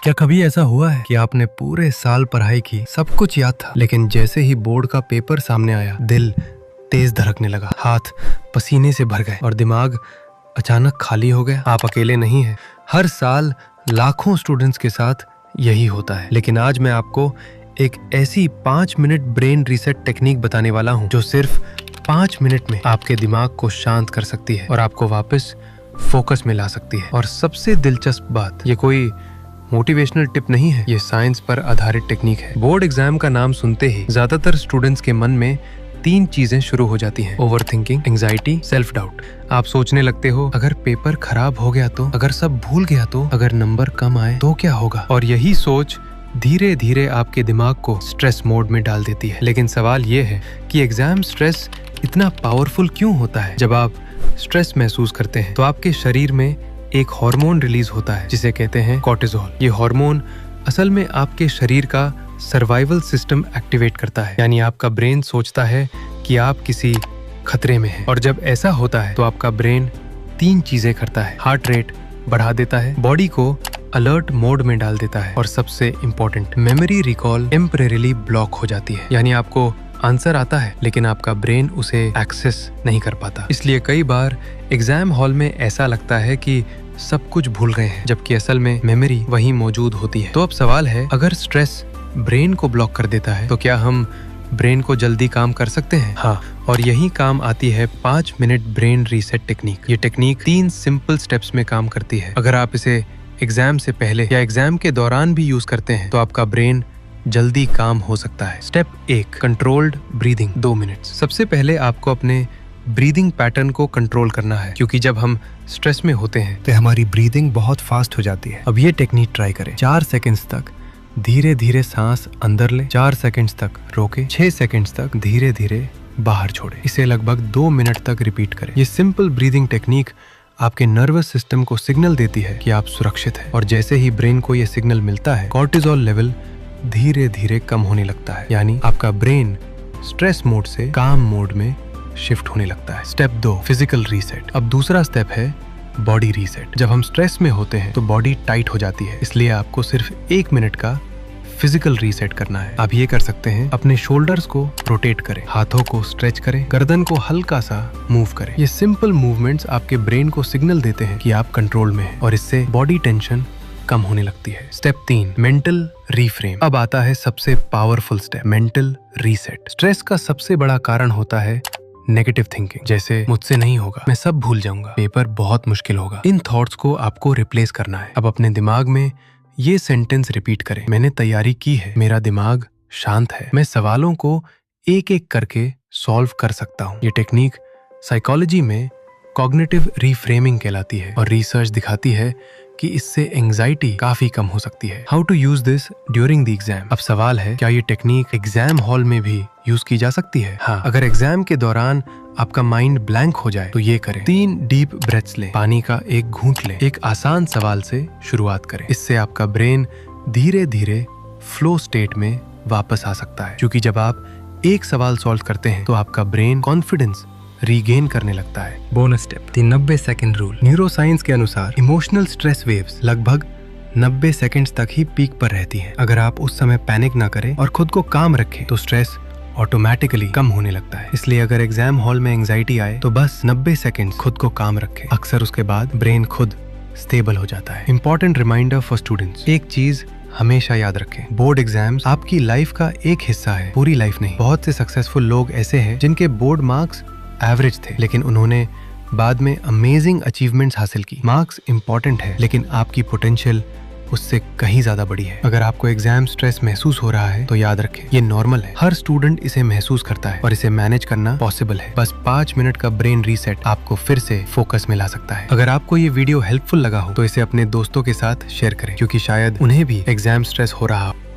क्या कभी ऐसा हुआ है कि आपने पूरे साल पढ़ाई की, सब कुछ याद था, लेकिन जैसे ही बोर्ड का पेपर सामने आया, दिल तेज धड़कने लगा, हाथ पसीने से भर गए और दिमाग अचानक खाली हो गया? आप अकेले नहीं हैं। हर साल लाखों स्टूडेंट्स के साथ यही होता है। लेकिन आज मैं आपको एक ऐसी 5 मिनट ब्रेन रीसेट टेक्निक बताने वाला हूँ जो सिर्फ 5 मिनट में आपके दिमाग को शांत कर सकती है और आपको वापस फोकस में ला सकती है। और सबसे दिलचस्प बात, ये कोई मोटिवेशनल टिप नहीं है, ये साइंस पर आधारित टेक्निक है। बोर्ड एग्जाम का नाम सुनते ही ज्यादातर स्टूडेंट्स के मन में 3 चीजें शुरू हो जाती हैं: over thinking, anxiety, self doubt. आप सोचने लगते हो, अगर पेपर खराब हो गया तो, अगर सब भूल गया तो, अगर नंबर कम आए तो क्या होगा? और यही सोच धीरे धीरे आपके दिमाग को स्ट्रेस मोड में डाल देती है। लेकिन सवाल ये है कि एग्जाम स्ट्रेस इतना पावरफुल क्यों होता है? जब आप स्ट्रेस महसूस करते हैं तो आपके शरीर में एक हार्मोन रिलीज होता है जिसे कहते हैं कॉर्टिसोल। ये हार्मोन असल में आपके शरीर का सर्वाइवल सिस्टम एक्टिवेट करता है, यानी आपका ब्रेन सोचता है कि आप किसी खतरे में हैं। और जब ऐसा होता है तो आपका ब्रेन 3 चीजें करता है: हार्ट रेट बढ़ा देता है, बॉडी को अलर्ट मोड में डाल देता है, और सबसे important, memory recall temporarily block हो जाती है। यानी आपको आंसर आता है लेकिन आपका ब्रेन उसे एक्सेस नहीं कर पाता। इसलिए कई बार एग्जाम हॉल में ऐसा लगता है कि सब कुछ भूल गए हैं, जबकि असल में मेमोरी वहीं मौजूद होती है। तो अब सवाल है, अगर स्ट्रेस ब्रेन को ब्लॉक कर देता है तो क्या हम ब्रेन को जल्दी काम कर सकते हैं? हाँ, और यही काम आती है 5 मिनट ब्रेन रीसेट टेक्निक। ये टेक्निक 3 सिंपल स्टेप्स में काम करती है। अगर आप इसे एग्जाम से पहले या एग्जाम के दौरान भी यूज करते हैं तो आपका ब्रेन जल्दी काम हो सकता है। Step 1, controlled breathing, 2 minute. सबसे पहले आपको अपने ब्रीदिंग पैटर्न को कंट्रोल करना है, क्योंकि जब हम स्ट्रेस में होते हैं तो हमारी ब्रीदिंग बहुत फास्ट हो जाती है। अब ये टेक्निक ट्राई करें। 4 सेकंड्स तक धीरे धीरे सांस अंदर ले, 4 सेकंड्स तक रोके, 6 सेकंड्स तक धीरे धीरे बाहर छोड़े। इसे लगभग 2 मिनट तक रिपीट करें। ये सिंपल ब्रीदिंग टेक्निक आपके नर्वस सिस्टम को सिग्नल देती है कि आप सुरक्षित हैं। और जैसे ही ब्रेन को ये सिग्नल मिलता है, कॉर्टिसोल लेवल धीरे धीरे कम होने लगता है, यानी आपका ब्रेन स्ट्रेस मोड से काम मोड में शिफ्ट होने लगता है। Step 2, physical reset. अब दूसरा स्टेप है बॉडी रीसेट। जब हम स्ट्रेस में होते हैं तो बॉडी टाइट हो जाती है, इसलिए आपको सिर्फ 1 मिनट का फिजिकल रीसेट करना है। आप ये कर सकते हैं, अपने शोल्डर्स को रोटेट करें, हाथों को स्ट्रेच करें, गर्दन को हल्का सा मूव करें। ये सिंपल मूवमेंट्स आपके ब्रेन को सिग्नल देते हैं कि आप कंट्रोल में हैं, और इससे बॉडी टेंशन कम होने लगती है। Step 3, mental reframe. अब आता है सबसे powerful step, mental reset. Stress का सबसे बड़ा कारण होता है नेगेटिव थिंकिंग, जैसे मुझसे नहीं होगा, मैं सब भूल जाऊंगा, पेपर बहुत मुश्किल होगा। इन थॉट्स को आपको रिप्लेस करना है। अब अपने दिमाग में ये सेंटेंस रिपीट करें: मैंने तैयारी की है, मेरा दिमाग शांत है, मैं सवालों को एक एक करके सॉल्व कर सकता हूँ। ये टेक्निक साइकोलॉजी में कॉग्निटिव रीफ्रेमिंग कहलाती है, और रिसर्च दिखाती है कि इससे एंजाइटी काफी कम हो सकती है। How to use this during the exam. अब सवाल है, क्या ये टेक्निक एग्जाम हॉल में भी यूज की जा सकती है? हाँ, अगर एग्जाम के दौरान आपका माइंड ब्लैंक हो जाए तो ये करें: 3 डीप ब्रेथ्स लें, पानी का एक घूंट लें, एक आसान सवाल से शुरुआत करें। इससे आपका ब्रेन धीरे धीरे फ्लो स्टेट में वापस आ सकता है, क्योंकि जब आप एक सवाल सॉल्व करते हैं तो आपका ब्रेन कॉन्फिडेंस रीगेन करने लगता है। Bonus step, 90 second rule. Neuroscience के अनुसार इमोशनल स्ट्रेस वेव्स लगभग 90 सेकंड्स तक ही पीक पर रहती हैं। अगर आप उस समय पैनिक ना करें और खुद को काम रखें तो स्ट्रेस ऑटोमेटिकली कम होने लगता है। इसलिए अगर एग्जाम हॉल में एंजाइटी आए तो बस 90 सेकंड खुद को काम रखें। अक्सर उसके बाद ब्रेन खुद स्टेबल हो जाता है। इंपॉर्टेंट रिमाइंडर फॉर स्टूडेंट्स, एक चीज हमेशा याद रखें, बोर्ड एग्जाम्स आपकी लाइफ का एक हिस्सा है, पूरी लाइफ नहीं। बहुत से सक्सेसफुल लोग ऐसे हैं जिनके बोर्ड मार्क्स एवरेज थे, लेकिन उन्होंने बाद में अमेजिंग अचीवमेंट्स हासिल की। मार्क्स इंपॉर्टेंट है, लेकिन आपकी पोटेंशियल उससे कहीं ज्यादा बड़ी है। अगर आपको एग्जाम स्ट्रेस महसूस हो रहा है तो याद रखें, ये नॉर्मल है। हर स्टूडेंट इसे महसूस करता है और इसे मैनेज करना पॉसिबल है। बस 5 मिनट का ब्रेन रीसेट आपको फिर से फोकस में ला सकता है। अगर आपको ये वीडियो हेल्पफुल लगा हो तो इसे अपने दोस्तों के साथ शेयर करें, क्योंकि शायद उन्हें भी एग्जाम स्ट्रेस हो रहा हो।